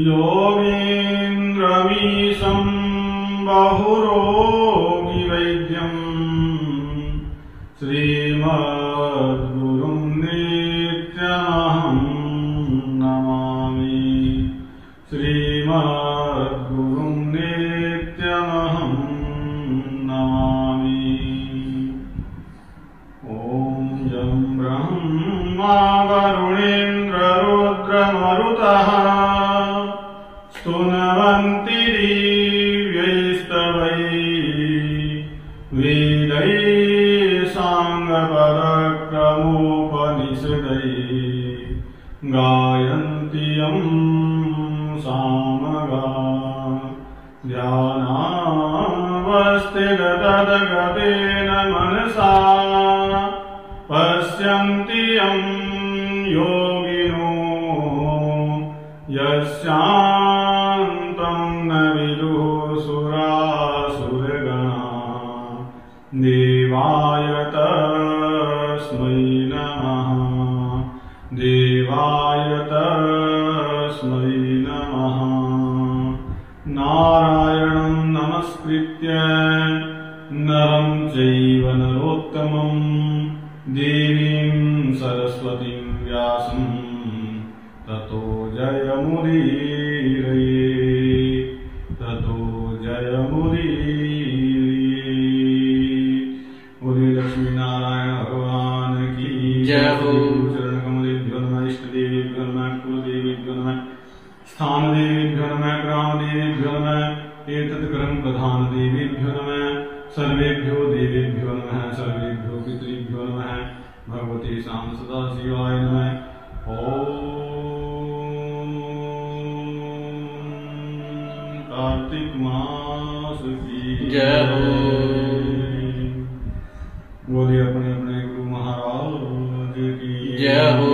योगीन्द्रमीशं बहुरोगिवैद्यं श्रीमद्गुरुं नित्यमहं नमामि। श्रीमद्गुरुं नित्यमहं नमामि। ॐ यं ब्रह्मा वरुणेन्द्र रुद्रमरुतः स्तुवन्ति दिव्यैस्तवैः वेदैः साङ्गपदक्रमोपनिषदैः गायन्ति यं सामगाः ध्यानावस्थिततद्गतेन मनसा पश्यन्ति यं योगिनो यस्यान्तं न विदुः सुरासुरगणा। देवाय तस्मै नमः। देवाय तस्मै नमः। नारायणं नमस्कृत्य नरं चैव नरोत्तमं देवीं सरस्वतीं व्यासं ततो जयमुदीरये। ततो जयमुदीरये। बोले लक्ष्मी नारायण भगवान की जय हो। चरण कमलेभ्यो नमः। इष्ट देवेभ्यो नमः। कुल देवेभ्यो नमः। स्थान देवेभ्यो नमः। ग्राम देवेभ्यो नमः। एतत्कर्म प्रधान देवेभ्यो नमः। सर्वेभ्यो देवेभ्यो नमः। सर्वेभ्यो पितृभ्यो नमः। भगवते श्याम सदा शिवाय नमः। कार्तिक मास की जय हो। बोलिए अपने अपने गुरु महाराज की जय हो।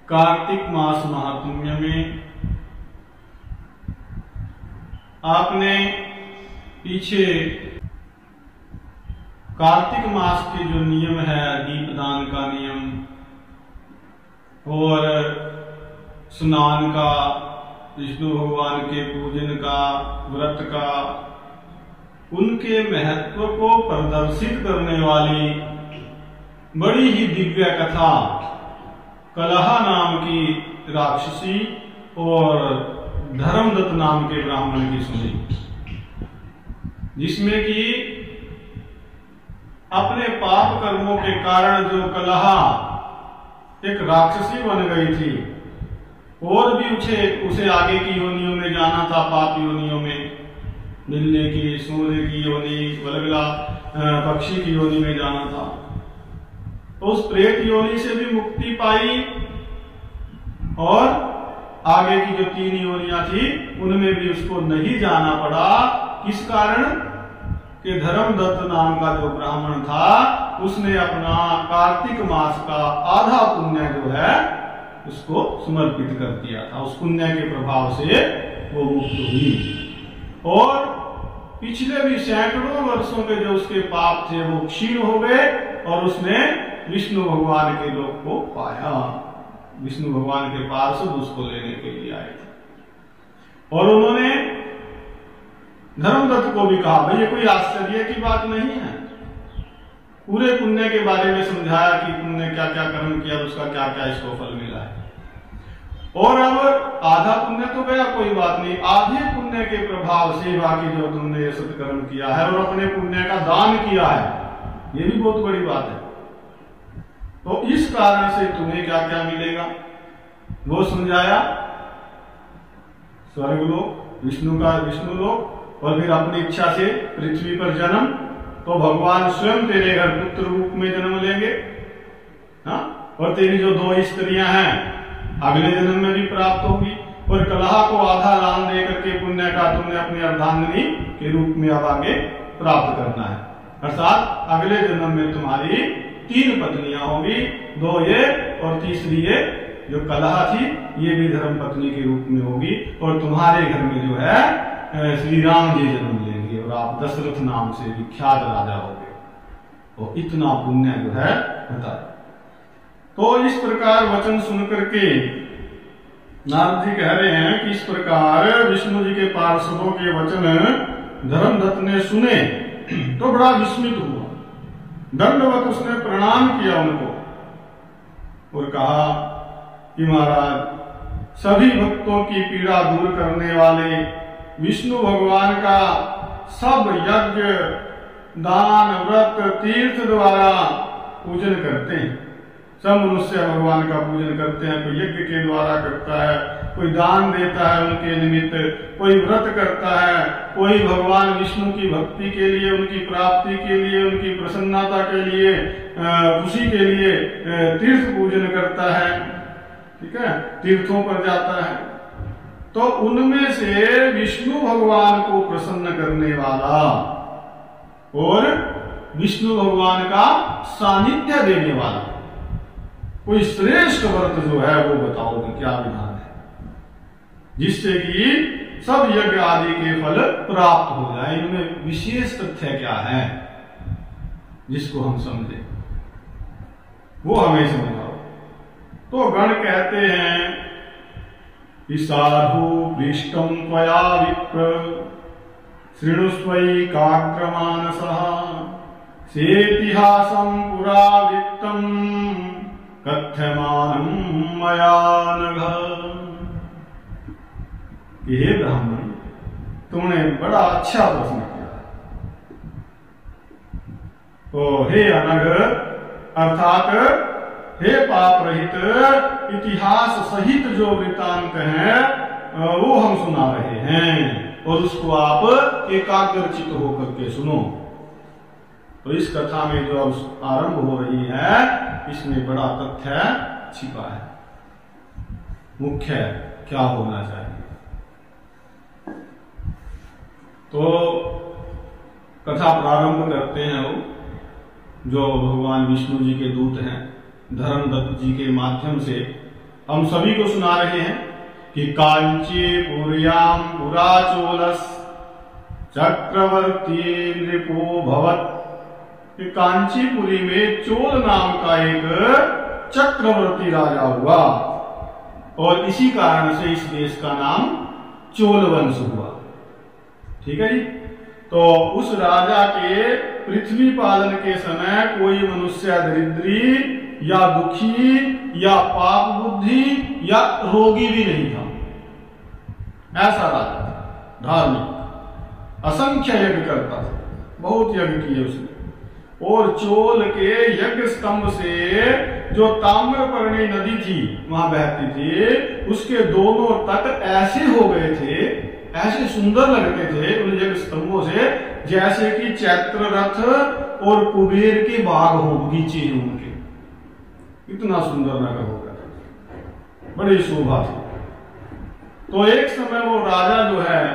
कार्तिक मास महात्म्य में आपने पीछे कार्तिक मास के जो नियम है, दीपदान का नियम और स्नान का, विष्णु भगवान के पूजन का, व्रत का, उनके महत्व को प्रदर्शित करने वाली बड़ी ही दिव्य कथा कलहा नाम की राक्षसी और धर्मदत्त नाम के ब्राह्मण की सुनी, जिसमें कि अपने पाप कर्मों के कारण जो कलहा एक राक्षसी बन गई थी और भी उसे आगे की योनियों में जाना था, पाप योनियों में, बिल्ली की, सूर्य की योनि, बलगला पक्षी की योनि में जाना था। तो उस प्रेत योनि से भी मुक्ति पाई और आगे की जो 3 योनियां थी उनमें भी उसको नहीं जाना पड़ा। किस कारण? कि धर्मदत्त नाम का जो ब्राह्मण था उसने अपना कार्तिक मास का आधा पुण्य जो है उसको समर्पित कर दिया था। उस पुण्य के प्रभाव से वो मुक्त हुई और पिछले भी सैकड़ों वर्षों के जो उसके पाप थे वो क्षीण हो गए और उसने विष्णु भगवान के लोक को पाया। विष्णु भगवान के पार्षद उसको लेने के लिए आए थे और उन्होंने धर्मदत्त को भी कहा, भाई ये कोई आश्चर्य की बात नहीं है। पूरे पुण्य के बारे में समझाया कि तुमने क्या क्या कर्म किया, उसका क्या क्या इसको फल मिला है। और अब आधा पुण्य तो गया, कोई बात नहीं, आधे पुण्य के प्रभाव से बाकी जो तुमने ये सत्कर्म किया है और अपने पुण्य का दान किया है, ये भी बहुत बड़ी बात है। तो इस कारण से तुम्हें क्या क्या मिलेगा वो समझाया। स्वर्गलोक, विष्णु लोक और फिर अपनी इच्छा से पृथ्वी पर जन्म, तो भगवान स्वयं तेरे घर पुत्र रूप में जन्म लेंगे। हाँ? और तेरी जो 2 स्त्रियां हैं अगले जन्म में भी प्राप्त होगी और कलहा को आधा दान दे करके पुण्य का तुमने अपनी अर्धांगिनी के रूप में अब आगे प्राप्त करना है। अर्थात अगले जन्म में तुम्हारी 3 पत्नियां होगी, 2 ये और तीसरी ये जो कलहा थी ये भी धर्म पत्नी के रूप में होगी और तुम्हारे घर में जो है श्री राम जी जन्म लेंगे और आप दशरथ नाम से विख्यात राजा होंगे। तो इतना पुण्य जो है बताया। तो इस प्रकार वचन सुन करके नारद जी कह रहे हैं कि इस प्रकार विष्णु जी के पार्षदों के वचन धर्मदत्त ने सुने तो बड़ा विस्मित हुआ। दंडवत उसने प्रणाम किया उनको और कहा कि महाराज, सभी भक्तों की पीड़ा दूर करने वाले विष्णु भगवान का सब यज्ञ, दान, व्रत, तीर्थ द्वारा पूजन करते हैं। सब मनुष्य भगवान का पूजन करते हैं। कोई यज्ञ के द्वारा करता है, कोई दान देता है उनके निमित्त, कोई व्रत करता है, कोई भगवान विष्णु की भक्ति के लिए, उनकी प्राप्ति के लिए, उनकी प्रसन्नता के लिए, खुशी के लिए तीर्थ पूजन करता है। ठीक है, तीर्थों पर जाता है। तो उनमें से विष्णु भगवान को प्रसन्न करने वाला और विष्णु भगवान का सानिध्य देने वाला कोई श्रेष्ठ व्रत जो है वो बताओ कि क्या विधान है, जिससे कि सब यज्ञ आदि के फल प्राप्त हो जाए। इनमें विशेष तथ्य क्या है जिसको हम समझे, वो हमें समझाओ। तो गण कहते हैं कि साधु पृष्टम त्वया विप्र शृणुस्वै काग्रमानसः सेतिहासं पुरावृत्तं कथ्यमानं मया नघ। हे ब्राह्मण, तुमने बड़ा अच्छा प्रश्न किया। तो हे अनघ अर्थात हे पाप रहित इतिहास सहित जो वृत्तांत है वो हम सुना रहे हैं और उसको आप एकाग्रचित होकर के सुनो। तो इस कथा में जो अब आरंभ हो रही है इसमें बड़ा तथ्य छिपा है। मुख्य क्या होना चाहिए, तो कथा प्रारंभ करते हैं वो जो भगवान विष्णु जी के दूत हैं धर्मदत्त जी के माध्यम से हम सभी को सुना रहे हैं कि कांचीपुर्याम पुराचोलस चक्रवर्ती नृपो भवत। कांचीपुरी में चोल नाम का एक चक्रवर्ती राजा हुआ और इसी कारण से इस देश का नाम चोल वंश हुआ। ठीक है जी। तो उस राजा के पृथ्वी पालन के समय कोई मनुष्य दरिद्री या दुखी या पाप बुद्धि या रोगी भी नहीं था। ऐसा राजा था, धार्मिक, असंख्य यज्ञ करता था, बहुत यज्ञ किए उसने। और चोल के यज्ञ स्तंभ से जो ताम्रपर्णी नदी थी वहां बहती थी, उसके दोनों तट ऐसे हो गए थे, ऐसे सुंदर लगते थे उन यज्ञ स्तंभों से, जैसे कि चैत्र रथ और कुबेर के बाग हो, बगीचे हैं उनके। इतना सुंदर नगर होगा, बड़ी शोभा थी। तो एक समय वो राजा जो है,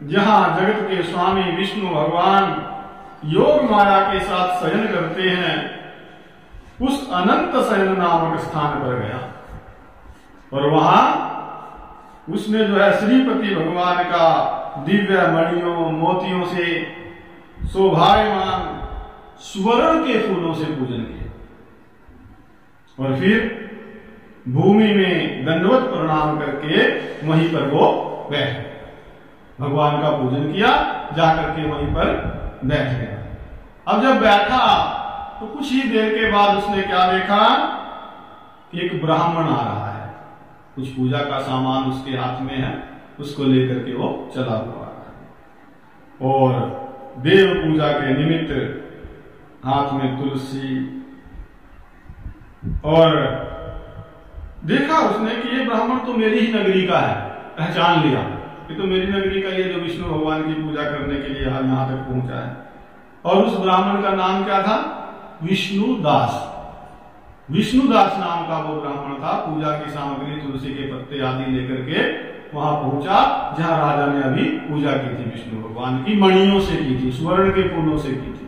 जहां जगत के स्वामी विष्णु भगवान योग माया के साथ शयन करते हैं, उस अनंत शयन नामक स्थान पर गया और वहां उसने जो है श्रीपति भगवान का दिव्य मणियों मोतियों से शोभायमान स्वर्ण के फूलों से पूजन किया और फिर भूमि में दंडवत प्रणाम करके वहीं पर वो बैठ भगवान का पूजन किया, जाकर के वहीं पर बैठ गया। अब जब बैठा तो कुछ ही देर के बाद उसने क्या देखा कि एक ब्राह्मण आ रहा है, कुछ पूजा का सामान उसके हाथ में है, उसको लेकर के वो चला हुआ है और देव पूजा के निमित्त हाथ में तुलसी, और देखा उसने कि ये ब्राह्मण तो मेरी ही नगरी का है, पहचान लिया ये तो मेरी नगरी का, ये जो विष्णु भगवान की पूजा करने के लिए यहाँ तक पहुंचा है। और उस ब्राह्मण का नाम क्या था? विष्णुदास। विष्णुदास नाम का वो ब्राह्मण था। पूजा की सामग्री तुलसी के पत्ते आदि लेकर के वहां पहुंचा जहां राजा ने अभी पूजा की थी, विष्णु भगवान की मणियों से की थी, स्वर्ण के फूलों से की थी,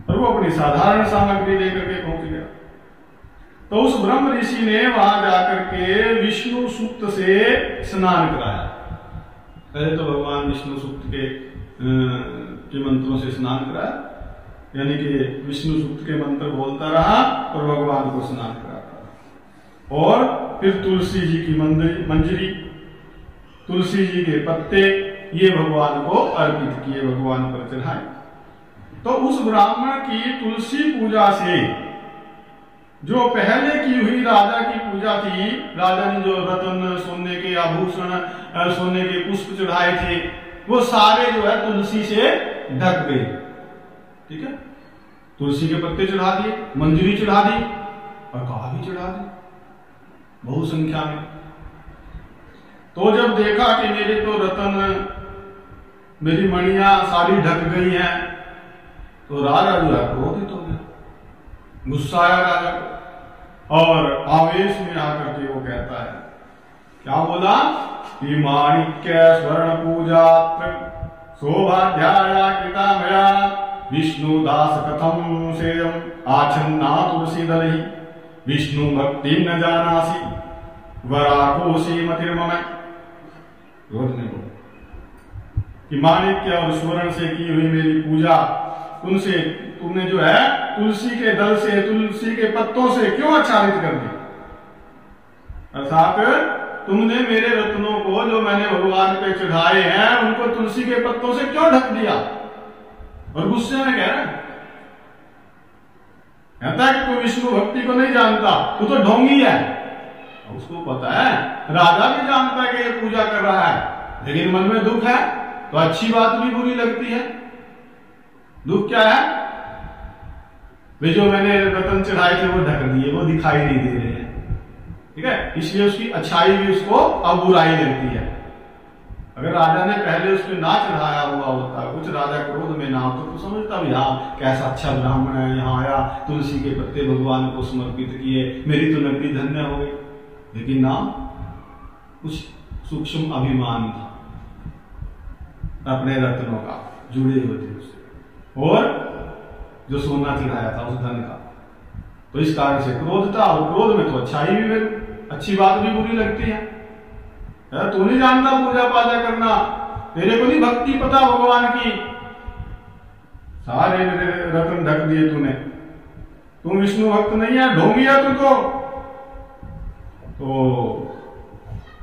और वो अपनी साधारण सामग्री लेकर के पहुंच गया। तो उस ब्रह्म ऋषि ने वहां जाकर के विष्णु सूक्त से स्नान कराया। पहले तो भगवान विष्णु सूक्त के मंत्रों से स्नान कराया, यानी कि विष्णु सूक्त के मंत्र बोलता रहा और भगवान को स्नान कराता रहा। और फिर तुलसी जी की मंजरी, तुलसी जी के पत्ते ये भगवान को अर्पित किए, भगवान पर चढ़ाए। तो उस ब्राह्मण की तुलसी पूजा से जो पहले की हुई राजा की पूजा थी, राजा ने जो रत्न, सोने के आभूषण, सोने के पुष्प चढ़ाए थे, वो सारे जो है तुलसी से ढक गए। ठीक है, तुलसी के पत्ते चढ़ा दिए, मंजरी चढ़ा दी और काढ़ा भी चढ़ा दी बहु संख्या में। तो जब देखा कि मेरे तो रत्न, मेरी मणियां सारी ढक गई हैं, तो राजा जो है क्रोधित हो गया, गुस्सा आया राजा को, और आवेश में आकर के वो कहता है, क्या बोला कि माणिक्य स्वर्ण पूजा शोभाध्याया कृता मया विष्णु दास कथम सेयम आछन्ना तुलसी दलहि विष्णु भक्ति न जानासी वराकोसी मतिर्मम। क्रोध ने बोला कि माणिक्य और स्वर्ण से की हुई मेरी पूजा उनसे तुमने जो है तुलसी के दल से, तुलसी के पत्तों से क्यों आच्छादित कर दी। अर्थात तुमने मेरे रत्नों को जो मैंने भगवान पे चढ़ाए हैं उनको तुलसी के पत्तों से क्यों ढक दिया। और गुस्से में कह रहा है, कहता है कि तू विष्णु भक्ति को नहीं जानता, तू तो ढोंगी है। उसको पता है, राजा भी जानता है कि ये पूजा कर रहा है, लेकिन मन में दुख है, तो अच्छी बात भी बुरी लगती है। दुख क्या है, वे जो मैंने रतन चढ़ाए थे वो ढक दिए, वो दिखाई नहीं दे रहे हैं। ठीक है, इसलिए उसकी अच्छाई भी उसको अब बुराई लगती है। अगर राजा ने पहले उसको ना चढ़ाया हुआ होता, कुछ राजा क्रोध में ना होता, तो समझता भी हाँ कैसा अच्छा ब्राह्मण है, यहाँ आया तुलसी के पत्ते भगवान को समर्पित किए, मेरी तो नगरी धन्य हो गई। लेकिन ना, कुछ सूक्ष्म अभिमान था अपने रत्नों का, जुड़े हुए थे उससे, और जो सोना चढ़ाया था उस धन का, तो इस कारण से क्रोध था। और क्रोध में तो अच्छाई भी, अच्छी बात भी बुरी लगती है। तू नहीं जानता पूजा पाजा करना, तेरे को नहीं भक्ति पता भगवान की, सारे रत्न ढक दिए तूने, तुम विष्णु भक्त नहीं है, ढोंगी है तुमको। तो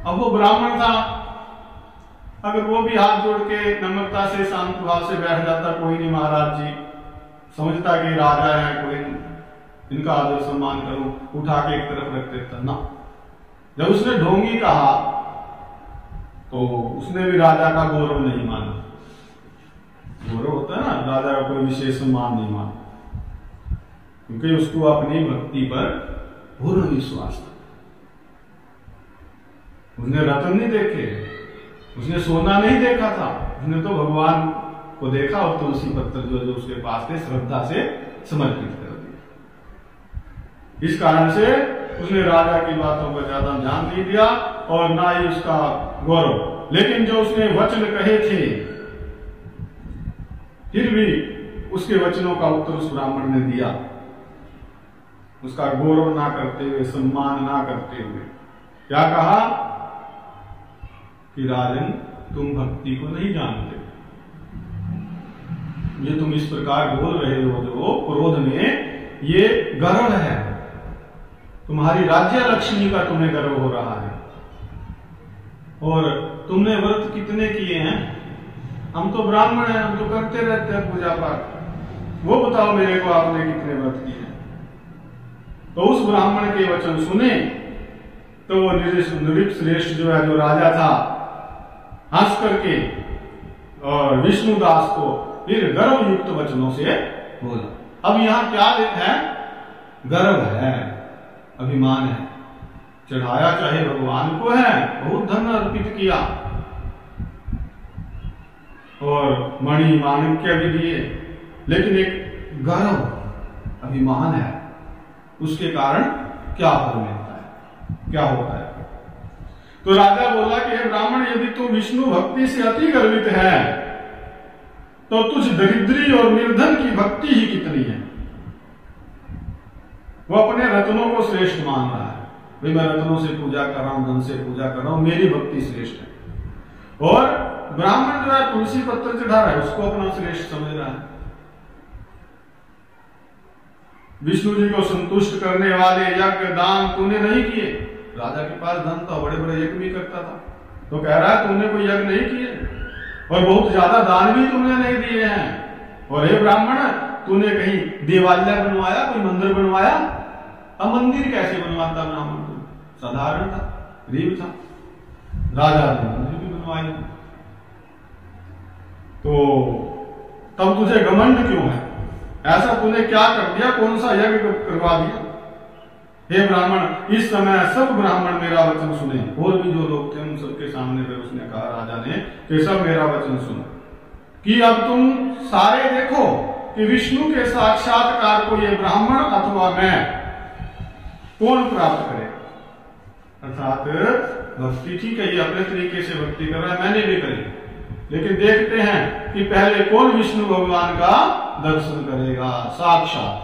अब वो ब्राह्मण था, अगर वो भी हाथ जोड़ के नम्रता से, शांत भाव से बैठ जाता, कोई नहीं महाराज जी, समझता कि राजा है, कोई इनका आदर सम्मान करूं, उठा के एक तरफ रख देता ना। जब उसने ढोंगी कहा तो उसने भी राजा का गौरव नहीं माना। गौरव होता है ना, राजा का कोई विशेष सम्मान नहीं माना, क्योंकि उसको अपनी भक्ति पर पूर्ण विश्वास था। उसने रत्न नहीं देखे, उसने सोना नहीं देखा था, उसने तो भगवान को देखा और तुलसी पत्र जो उसके पास थे श्रद्धा से समर्पित कर दिया। इस कारण से उसने राजा की बातों पर ज्यादा ध्यान नहीं दिया और ना ही उसका गौरव। लेकिन जो उसने वचन कहे थे, फिर भी उसके वचनों का उत्तर उस ब्राह्मण ने दिया, उसका गौरव ना करते हुए, सम्मान ना करते हुए। क्या कहा कि राजन, तुम भक्ति को नहीं जानते, ये तुम इस प्रकार बोल रहे हो जो क्रोध में, ये गर्व है, तुम्हारी राज्य लक्ष्मी का तुम्हें गर्व हो रहा है। और तुमने व्रत कितने किए हैं? हम तो ब्राह्मण हैं, हम तो करते रहते हैं पूजा पाठ, वो बताओ मेरे को आपने कितने व्रत किए हैं। तो उस ब्राह्मण के वचन सुने तो वो नृप श्रेष्ठ जो है, जो राजा था, हंस करके और विष्णुदास को फिर गर्व युक्त वचनों से बोला। अब यहां क्या है? गर्व है, अभिमान है। चढ़ाया चाहे भगवान को है, बहुत धन अर्पित किया और मणि माणिक्य भी दिए, लेकिन एक गर्व, अभिमान है, उसके कारण क्या फल मिलता है, क्या होता है? तो राजा बोला कि हे ब्राह्मण, यदि तू विष्णु भक्ति से अति गर्वित है तो तुझ दरिद्री और निर्धन की भक्ति ही कितनी है। वो अपने रत्नों को श्रेष्ठ मान रहा है, भाई मैं रत्नों से पूजा कर रहा हूं, धन से पूजा कर रहा हूं, मेरी भक्ति श्रेष्ठ है। और ब्राह्मण जो है तुलसी पत्र चढ़ा रहा है, उसको अपना श्रेष्ठ समझ रहा है। विष्णु जी को संतुष्ट करने वाले यज्ञ दान तूने नहीं किए। राजा के पास धन था, बड़े बड़े यज्ञ भी करता था, तो कह रहा है तुमने कोई यज्ञ नहीं किए और बहुत ज्यादा दान भी तुमने नहीं दिए हैं। और हे ब्राह्मण, तूने कहीं देवालय बनवाया, कोई मंदिर बनवाया? अब मंदिर कैसे बनवाता ब्राह्मण? तो साधारण था, गरीब था, राजा ने मंदिर भी बनवाया। तो तब तुझे घमंड क्यों है? ऐसा तूने क्या कर दिया? कौन सा यज्ञ करवा दिया? हे ब्राह्मण, इस समय सब ब्राह्मण मेरा वचन सुने। और भी जो लोग थे उन सबके सामने पे उसने कहा, राजा ने, कि सब मेरा वचन सुनो कि अब तुम सारे देखो कि विष्णु के साक्षात्कार को ये ब्राह्मण अथवा मैं कौन प्राप्त करे। अर्थात भक्ति ठीक है, ये अपने तरीके से भक्ति कर रहा है, मैंने भी करी, लेकिन देखते हैं कि पहले कौन विष्णु भगवान का दर्शन करेगा साक्षात,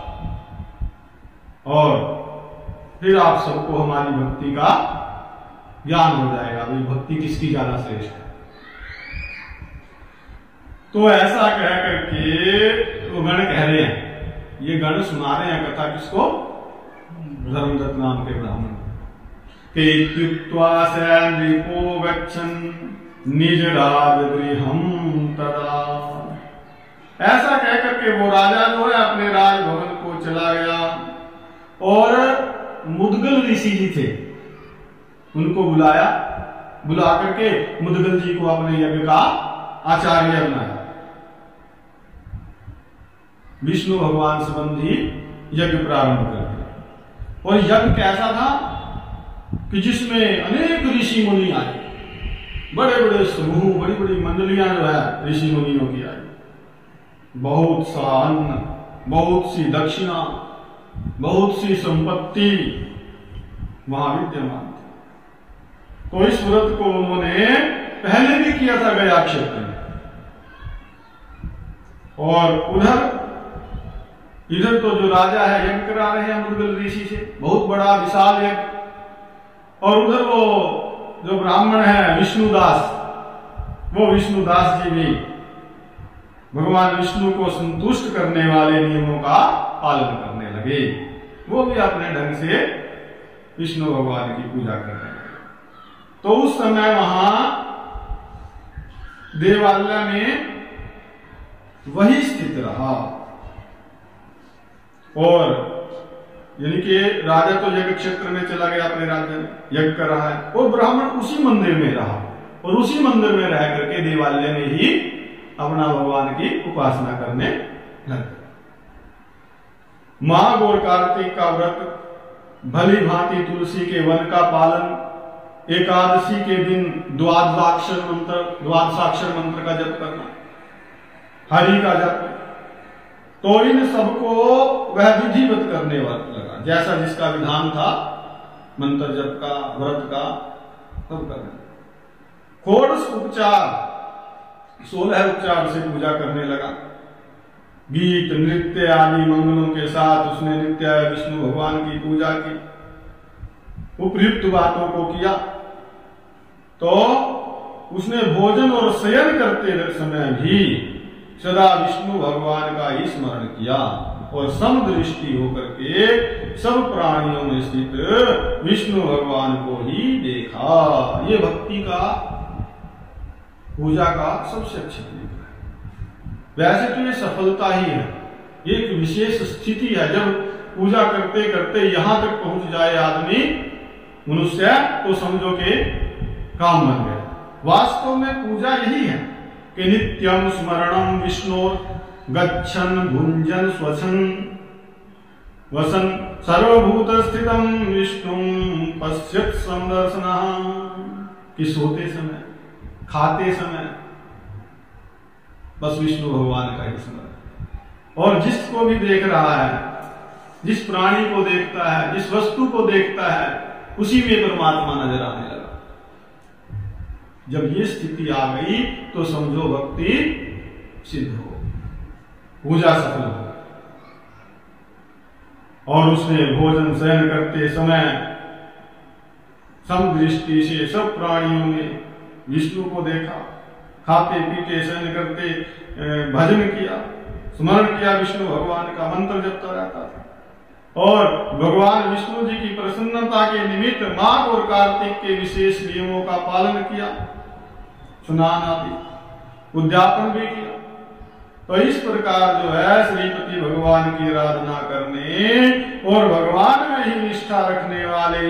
और फिर आप सबको हमारी भक्ति का ज्ञान हो जाएगा, भाई भक्ति किसकी ज्यादा श्रेष्ठ है। तो ऐसा कह करके वो गण कह रहे हैं, ये गण सुना रहे हैं कथा किसको? धर्मदत्त नाम के ब्राह्मण के। इत्युक्त्वा स नृपो गच्छन् निज राजगृहं तदा। ऐसा कह करके वो राजा जो है अपने राजभवन को चला गया, और मुदगल ऋषि जी थे उनको बुलाया, बुला करके मुदगल जी को अपने यज्ञ का आचार्य बनाया। विष्णु भगवान संबंधी यज्ञ प्रारंभ कर दिया। और यज्ञ कैसा था कि जिसमें अनेक ऋषि मुनि आए, बड़े बड़े समूह, बड़ी बड़ी मंडलियां जो है ऋषि मुनियों की आई, बहुत सा अन्न, बहुत सी दक्षिणा, बहुत सी संपत्ति वहां विद्यमान थी। तो इस व्रत को उन्होंने पहले भी किया था गया क्षेत्र में, और इधर तो जो राजा है यज्ञ करा रहे हैं मुदगल ऋषि से, बहुत बड़ा विशाल यज्ञ, और उधर वो जो ब्राह्मण है विष्णुदास, वो विष्णुदास जी भी भगवान विष्णु को संतुष्ट करने वाले नियमों का पालन करने लगे। वो भी अपने ढंग से विष्णु भगवान की पूजा करने लगे। तो उस समय वहां देवालय में वही स्थित रहा, और यानी कि राजा तो यज्ञ क्षेत्र में चला गया, अपने राज्य में यज्ञ कर रहा है, और ब्राह्मण उसी मंदिर में रहा, और उसी मंदिर में रह करके देवालय में ही अपना भगवान की उपासना करने लगे। माघ और कार्तिक का व्रत, भली भांति तुलसी के वन का पालन, एकादशी के दिन द्वादशाक्षर मंत्र का जप करना, हरि का जप, तो इन सबको वह विधिवत करने वाला लगा, जैसा जिसका विधान था मंत्र जप का, व्रत का, सब करना। षोडश उपचार, 16 उपचार से पूजा करने लगा। गीत नृत्य आदि मंगलों के साथ उसने नित्य विष्णु भगवान की पूजा की, उपयुक्त बातों को किया। तो उसने भोजन और शयन करते समय भी सदा विष्णु भगवान का ही स्मरण किया, और समदृष्टि होकर के सब प्राणियों में स्थित विष्णु भगवान को ही देखा। ये भक्ति का, पूजा का सबसे अच्छा तरीका है। वैसे तो ये सफलता ही है, ये एक विशेष स्थिति है, जब पूजा करते करते यहां तक पहुंच जाए आदमी, मनुष्य, तो समझो कि काम बन गया। वास्तव में पूजा यही है कि नित्यम स्मरणम विष्णु गच्छन भुंजन स्वसन वसन सर्वभूत स्थितम विष्णु पश्यत संदर्शनः, कि सोते समय, खाते समय बस विष्णु भगवान का ही स्मरण। और जिसको भी देख रहा है, जिस प्राणी को देखता है, जिस वस्तु को देखता है, उसी में परमात्मा नजर आने लगा। जब ये स्थिति आ गई तो समझो भक्ति सिद्ध हो, पूजा सफल हो। और उसने भोजन शयन करते समय समदृष्टि से सब प्राणियों ने विष्णु को देखा, खाते पीते शयन करते भजन किया, स्मरण किया विष्णु भगवान का, मंत्र जपता रहता था। और भगवान विष्णु जी की प्रसन्नता के निमित्त माघ और कार्तिक के विशेष नियमों का पालन किया, स्नान आदि उद्यापन भी किया। तो इस प्रकार जो है श्रीपति भगवान की आराधना करने और भगवान में ही निष्ठा रखने वाले,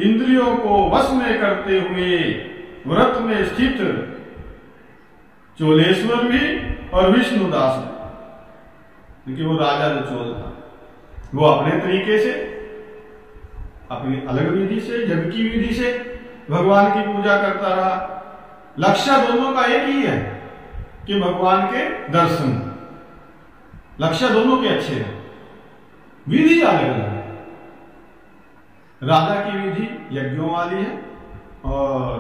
इंद्रियों को वश में करते हुए व्रत में स्थित चोलेश्वर भी और विष्णुदास भी, क्योंकि वो राजा जो चोल था वो अपने तरीके से, अपनी अलग विधि से, जग की विधि से भगवान की पूजा करता रहा। लक्ष्य दोनों का एक ही है कि भगवान के दर्शन, लक्ष्य दोनों के अच्छे हैं, विधि अलग अलग है। राजा की विधि यज्ञों वाली है और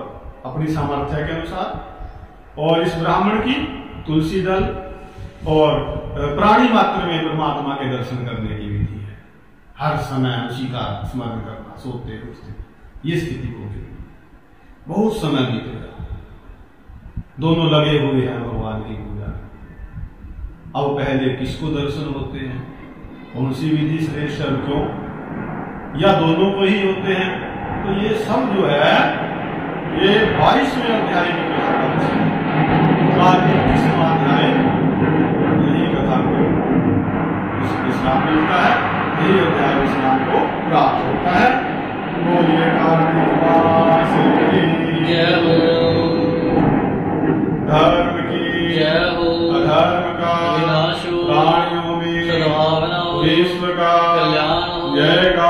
अपनी सामर्थ्य के अनुसार, और इस ब्राह्मण की तुलसी दल और प्राणी मात्र में परमात्मा के दर्शन करने की विधि है। हर समय उसी का स्मरण करना, सोते उठते, ये स्थिति होगी। बहुत समय बीतेगा, दोनों लगे हुए हैं भगवान की पूजा। अब पहले किसको दर्शन होते हैं, कौन सी विधि श्रेष्ठ और क्यों, या दोनों को ही होते हैं? तो ये सब जो है ये 22वें अध्याय की कथा, आज 21वां अध्याय यही कथा को विश्राम मिलता है, यही अध्याय विश्राम को प्राप्त होता है। बोलिए कार्तिक मास की जय हो, धर्म की जय हो, अधर्म का विनाश हो, प्राणियों में सद्भावना हो, विश्व का कल्याण हो, जय का